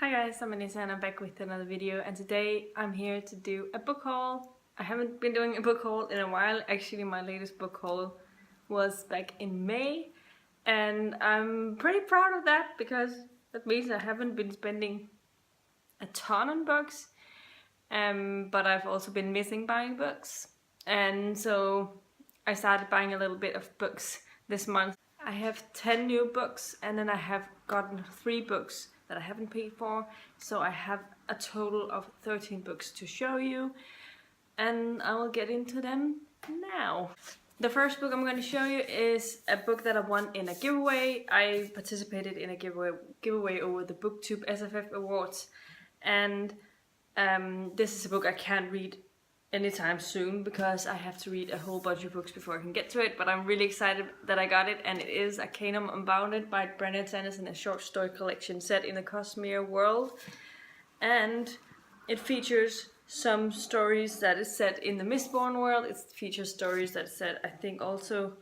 Hi guys, I'm Anissa and I'm back with another video, and today I'm here to do a book haul. I haven't been doing a book haul in a while. Actually, my latest book haul was back in May, and I'm pretty proud of that because that means I haven't been spending a ton on books, but I've also been missing buying books, and so I started buying a little bit of books this month. I have 10 new books, and then I have gotten 3 books that I haven't paid for, so I have a total of 13 books to show you, and I will get into them now. The first book I'm going to show you is a book that I won in a giveaway. I participated in a giveaway over the BookTube SFF Awards, and this is a book I can't read anytime soon because I have to read a whole bunch of books before I can get to it, but I'm really excited that I got it, and it is Arcanum Unbounded by Brandon Sanderson, a short story collection set in the Cosmere world, and it features some stories that is set in the Mistborn world. It features stories that said, I think, also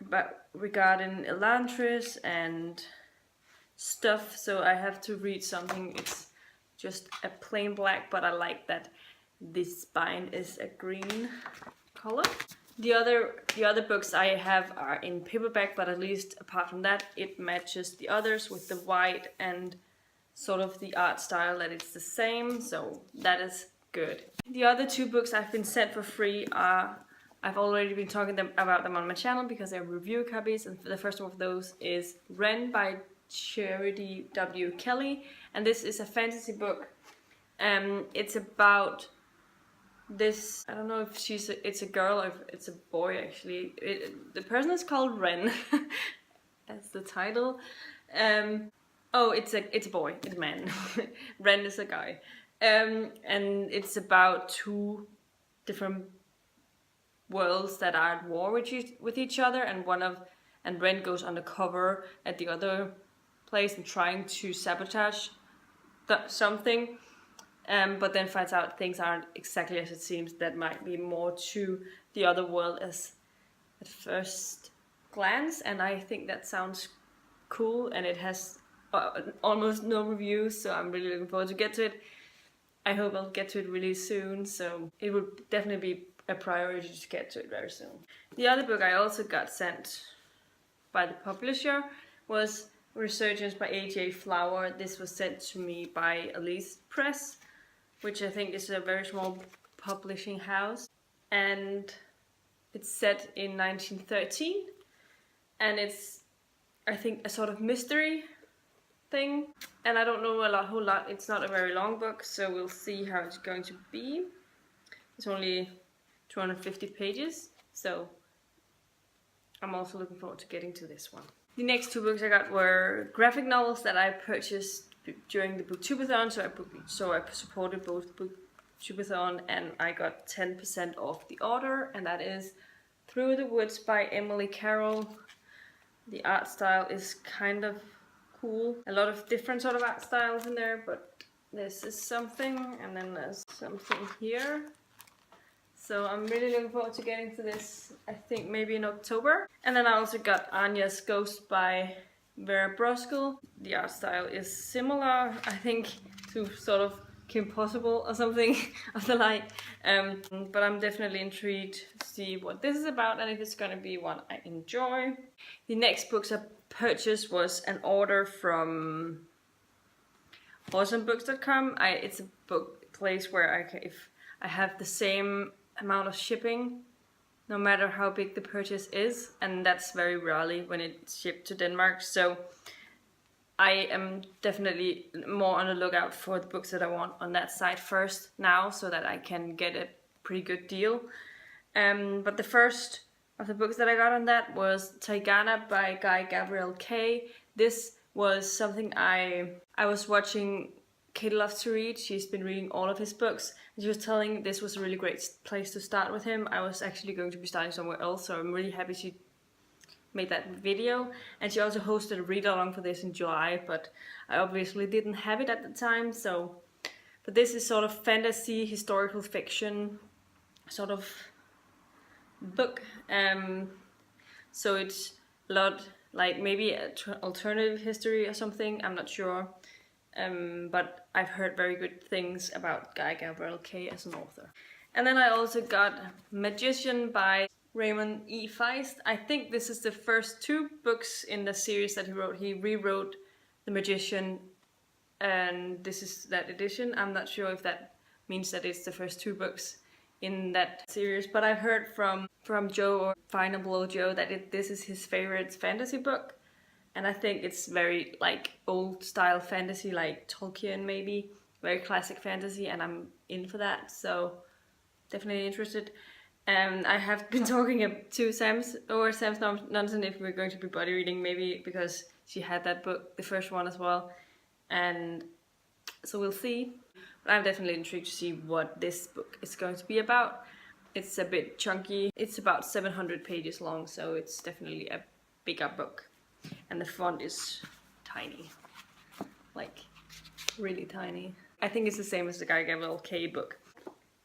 about regarding Elantris and stuff, so I have to read something. It's just a plain black, but I like that this bind is a green color. The other books I have are in paperback, but at least apart from that, it matches the others with the white and sort of the art style that it's the same, so that is good. The other 2 books I've been sent for free are, I've already been talking about them on my channel because they're review copies, and the first one of those is Wren by Charity W. Kelly, and this is a fantasy book. It's about this, I don't know if it's a girl or if it's a boy actually. The person is called Wren. That's the title. Oh, it's a boy, it's a man. Wren is a guy. And it's about 2 different worlds that are at war with each other, and Wren goes undercover at the other place and trying to sabotage something. But then finds out things aren't exactly as it seems. That might be more to the other world as at first glance, and I think that sounds cool, and it has almost no reviews, so I'm really looking forward to get to it. I hope I'll get to it really soon, so it would definitely be a priority to get to it very soon. The other book I also got sent by the publisher was Resurgence by A.J. Flower. This was sent to me by Elise Press, which I think is a very small publishing house, and it's set in 1913, and it's, I think, a sort of mystery thing, and I don't know a whole lot. It's not a very long book, so we'll see how it's going to be. It's only 250 pages, so I'm also looking forward to getting to this one. The next 2 books I got were graphic novels that I purchased during the Booktubeathon, so I supported both Booktubeathon, and I got 10% off the order, and that is Through the Woods by Emily Carroll. The art style is kind of cool. A lot of different sort of art styles in there, but this is something, and then there's something here. So I'm really looking forward to getting to this, I think maybe in October. And then I also got Anya's Ghost by Vera Brosgil. The art style is similar, I think, to sort of Kim Possible or something of the like. But I'm definitely intrigued to see what this is about and if it's gonna be one I enjoy. The next books I purchased was an order from awesomebooks.com. It's a book place where if I have the same amount of shipping, no matter how big the purchase is, and that's very rarely when it's shipped to Denmark, so I am definitely more on the lookout for the books that I want on that site first now, so that I can get a pretty good deal. But the first of the books that I got on that was Taigana by Guy Gabriel Kay. This was something I was watching Kate Loves to Read. She's been reading all of his books, and she was telling this was a really great place to start with him. I was actually going to be starting somewhere else, so I'm really happy she made that video. And she also hosted a read-along for this in July, but I obviously didn't have it at the time, so... But this is sort of fantasy, historical fiction sort of book. So it's a lot like maybe alternative history or something, I'm not sure. but I've heard very good things about Guy Gavriel Kay as an author. And then I also got Magician by Raymond E. Feist. I think this is the first 2 books in the series that he wrote. He rewrote The Magician, and this is that edition. I'm not sure if that means that it's the first 2 books in that series, but I've heard from Joe, or Final Blow Joe, that this is his favorite fantasy book. And I think it's very like old style fantasy, like Tolkien maybe, very classic fantasy, and I'm in for that, so definitely interested. And I have been talking to Sam's Nonsen if we're going to be buddy reading, maybe because she had that book, the first one as well, and so we'll see. But I'm definitely intrigued to see what this book is going to be about. It's a bit chunky. It's about 700 pages long, so it's definitely a bigger book. And the font is tiny, like really tiny. I think it's the same as the Guy Gavriel Kay book.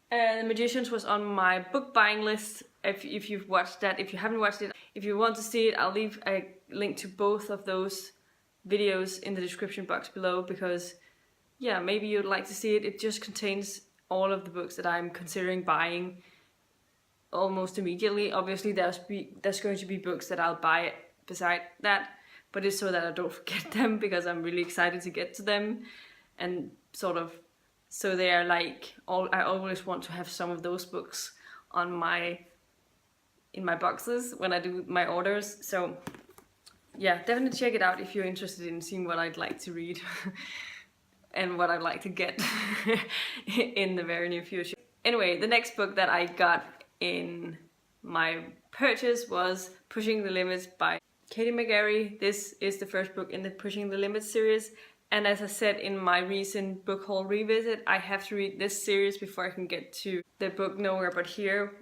The Magicians was on my book buying list. If you've watched that, if you haven't watched it, if you want to see it, I'll leave a link to both of those videos in the description box below, because yeah, maybe you'd like to see it. It just contains all of the books that I'm considering buying almost immediately. Obviously there's going to be books that I'll buy beside that, but it's so that I don't forget them, because I'm really excited to get to them, and sort of so they are like I always want to have some of those books on in my boxes when I do my orders. So yeah, definitely check it out if you're interested in seeing what I'd like to read and what I'd like to get in the very near future. Anyway, the next book that I got in my purchase was Pushing the Limits by Katie McGarry. This is the first book in the Pushing the Limits series, and as I said in my recent book haul revisit, I have to read this series before I can get to the book Nowhere But Here,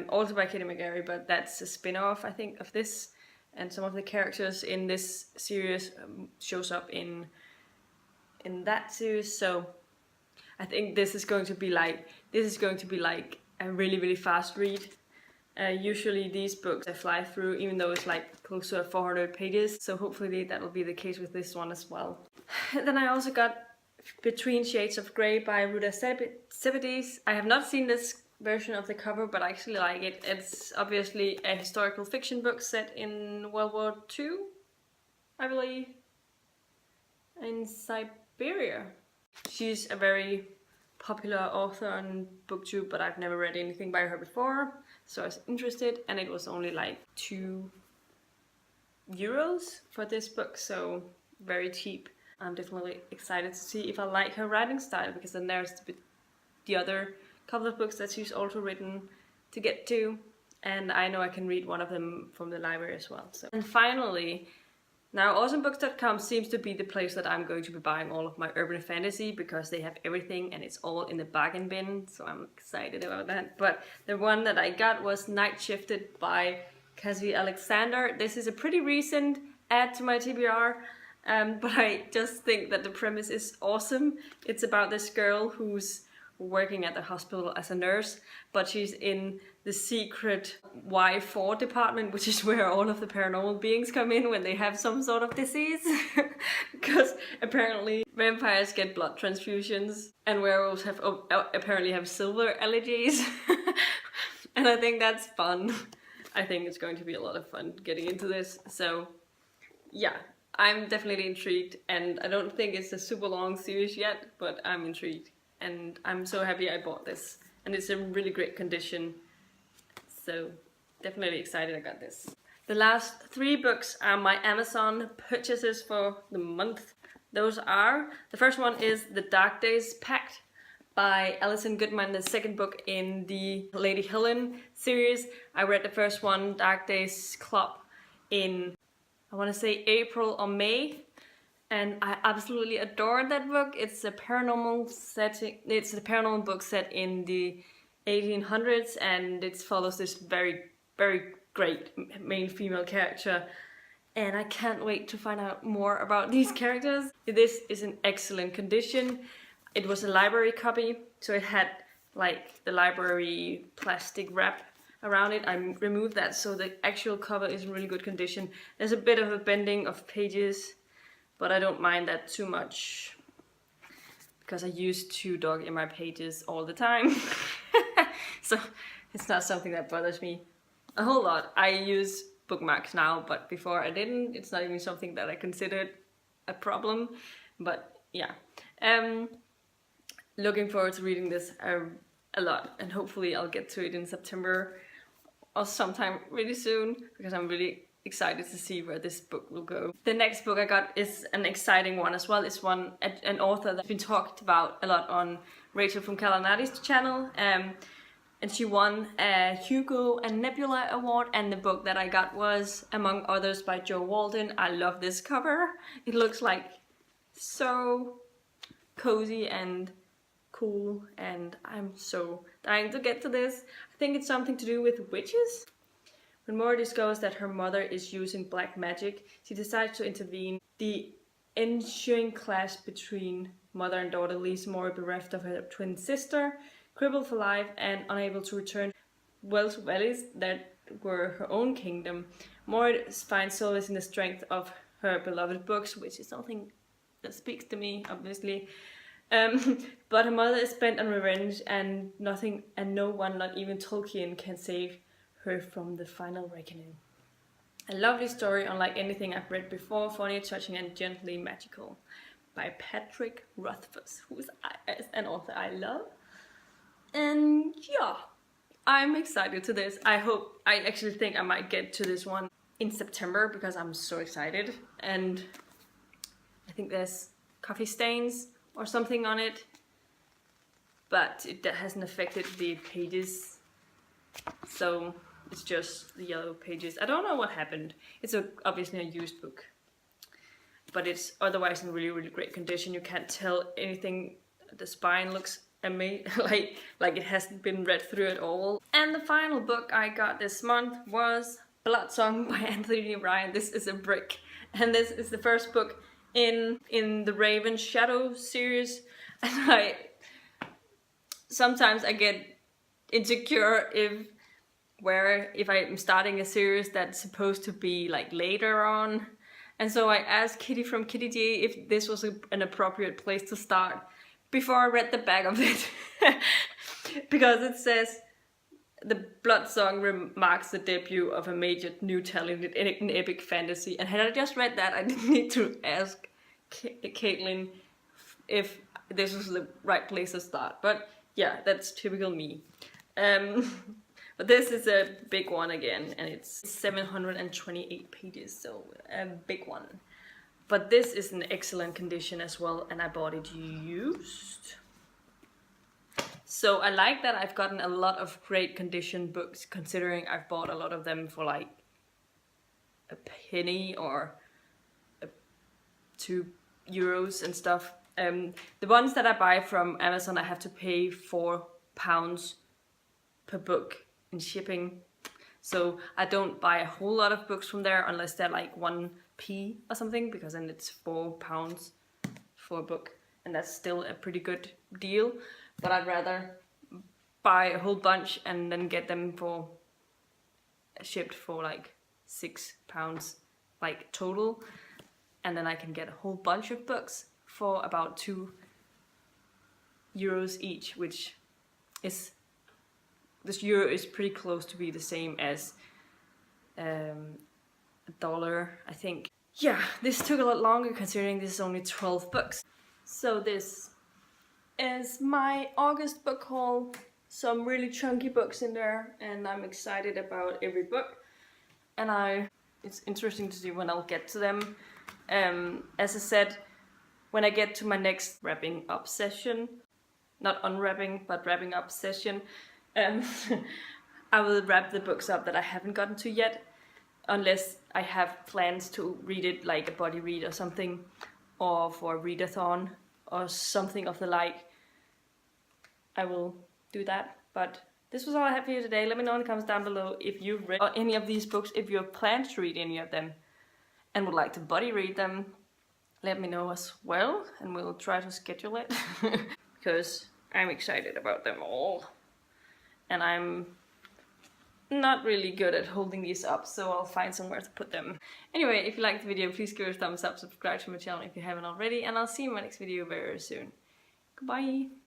also by Katie McGarry, but that's a spin-off, I think, of this, and some of the characters in this series shows up in that series. So I think this is going to be like a really, really fast read. Usually these books I fly through, even though it's like close to 400 pages, so hopefully that will be the case with this one as well. Then I also got Between Shades of Grey by Ruta Sepetys. I have not seen this version of the cover, but I actually like it. It's obviously a historical fiction book set in World War II, I believe, in Siberia. She's a very popular author on BookTube, but I've never read anything by her before, so I was interested, and it was only like €2 for this book, so very cheap. I'm definitely excited to see if I like her writing style, because then there's the other couple of books that she's also written to get to, and I know I can read one of them from the library as well. So. And finally, now awesomebooks.com seems to be the place that I'm going to be buying all of my urban fantasy, because they have everything and it's all in the bargain bin, so I'm excited about that. But the one that I got was Night Shifted by Cassie Alexander. This is a pretty recent add to my TBR, but I just think that the premise is awesome. It's about this girl who's working at the hospital as a nurse, but she's in the secret Y4 department, which is where all of the paranormal beings come in when they have some sort of disease. Because apparently vampires get blood transfusions and werewolves apparently have silver allergies. And I think that's fun. I think it's going to be a lot of fun getting into this. So yeah, I'm definitely intrigued, and I don't think it's a super long series yet, but I'm intrigued. And I'm so happy I bought this, and it's in really great condition, so definitely excited I got this. The last 3 books are my Amazon purchases for the month. Those are, the first one is The Dark Days Pact by Alison Goodman, the second book in the Lady Helen series. I read the first one, Dark Days Club, in, I want to say April or May. And I absolutely adore that book. It's a paranormal setting. It's a paranormal book set in the 1800s, and it follows this very, very great main female character. And I can't wait to find out more about these characters. This is in excellent condition. It was a library copy, so it had like the library plastic wrap around it. I removed that, so the actual cover is in really good condition. There's a bit of a bending of pages, but I don't mind that too much. because I use 2Dog in my pages all the time. So it's not something that bothers me a whole lot. I use bookmarks now, but before I didn't. It's not even something that I considered a problem, but yeah. Looking forward to reading this a lot, and hopefully I'll get to it in September or sometime really soon, because I'm really excited to see where this book will go. The next book I got is an exciting one as well. It's an author that's been talked about a lot on Rachel from Kalanati's channel, and she won a Hugo and Nebula Award, and the book that I got was Among Others by Jo Walton. I love this cover. It looks like so cozy and cool, and I'm so dying to get to this. I think it's something to do with witches. When Mora discovers that her mother is using black magic, she decides to intervene. The ensuing clash between mother and daughter leaves Mora bereft of her twin sister, crippled for life and unable to return Welsh valleys that were her own kingdom. Mora finds solace in the strength of her beloved books, which is something that speaks to me, obviously. But her mother is bent on revenge, and nothing and no one, not even Tolkien, can save her from the final reckoning. A lovely story, unlike anything I've read before, funny, touching, and gently magical, by Patrick Rothfuss, who's an author I love. And yeah, I'm excited to this. I actually think I might get to this one in September, because I'm so excited. And I think there's coffee stains or something on it, but that hasn't affected the pages, so it's just the yellow pages. I don't know what happened. It's obviously a used book, but it's otherwise in really, really great condition. You can't tell anything. The spine looks amazing, like it hasn't been read through at all. And the final book I got this month was Bloodsong by Anthony Ryan. This is a brick, and this is the first book in the Raven Shadow series. And sometimes I get insecure if I'm starting a series that's supposed to be like later on, and so I asked Kitty from Kitty G if this was an appropriate place to start before I read the back of it. Because it says the Bloodsong marks the debut of a major new talent in epic fantasy. And had I just read that, I didn't need to ask Caitlin if this was the right place to start. But yeah, that's typical me. But this is a big one again, and it's 728 pages, so a big one. But this is in excellent condition as well, and I bought it used. So I like that I've gotten a lot of great condition books, considering I've bought a lot of them for like a penny or €2 and stuff. The ones that I buy from Amazon, I have to pay £4 per book in shipping. So I don't buy a whole lot of books from there unless they're like 1p or something, because then it's £4 for a book, and that's still a pretty good deal. But I'd rather buy a whole bunch and then get them shipped for like £6 like total, and then I can get a whole bunch of books for about €2 each, which is, this euro is pretty close to be the same as $1, I think. Yeah, this took a lot longer considering this is only 12 books. So this is my August book haul. Some really chunky books in there, and I'm excited about every book. And it's interesting to see when I'll get to them. As I said, when I get to my next wrapping up session, not unwrapping, but wrapping up session, I will wrap the books up that I haven't gotten to yet, unless I have plans to read it like a body read or something, or for a readathon or something of the like. I will do that. But this was all I have for you today. Let me know in the comments down below if you've read any of these books, if you have plans to read any of them and would like to body read them. Let me know as well, and we'll try to schedule it because I'm excited about them all. And I'm not really good at holding these up, so I'll find somewhere to put them. Anyway, if you liked the video, please give it a thumbs up, subscribe to my channel if you haven't already, and I'll see you in my next video very soon. Goodbye!